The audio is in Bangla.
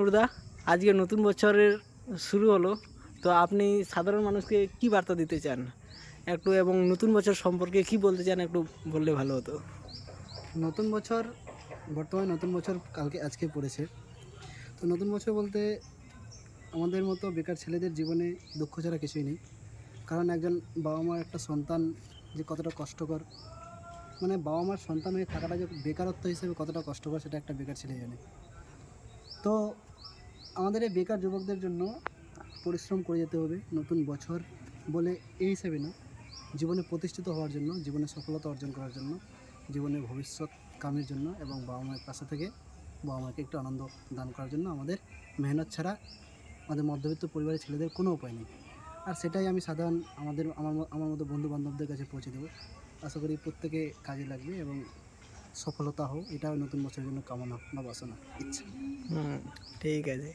নুরদা, আজকে নতুন বছরের শুরু হলো, তো আপনি সাধারণ মানুষকে কি বার্তা দিতে চান একটু, এবং নতুন বছর সম্পর্কে কি বলতে চান একটু বললে ভালো হতো। নতুন বছর, বর্তমানে নতুন বছর আজকে পড়েছে। তো নতুন বছর বলতে আমাদের মতো বেকার ছেলেদের জীবনে দুঃখ ছাড়া কিছুই নেই। কারণ একজন বাবা মার একটা সন্তান যে কতটা কষ্টকর, মানে বাবা মার সন্তান হয়ে থাকাটা যে বেকারত্ব হিসেবে কতটা কষ্টকর, সেটা একটা বেকার ছেলে জানে। তো আমাদের এই বেকার যুবকদের জন্য পরিশ্রম করে যেতে হবে নতুন বছর বলে এই হিসেবে না, জীবনে প্রতিষ্ঠিত হওয়ার জন্য, জীবনে সফলতা অর্জন করার জন্য, জীবনের ভবিষ্যৎ কামের জন্য এবং বাবা মায়ের পাশে থেকে বাবা মাকে একটু আনন্দ দান করার জন্য আমাদের মেহনত ছাড়া আমাদের মধ্যবিত্ত পরিবারের ছেলেদের কোনো উপায় নেই। আর সেটাই আমি সাধারণ আমার মতো বন্ধু বান্ধবদের কাছে পৌঁছে দেবো। আশা করি প্রত্যেকে কাজে লাগবে এবং সফলতা হোক, এটাও নতুন বছরের জন্য কামনা বা বাসনা, ইচ্ছা। হুম, ঠিক আছে।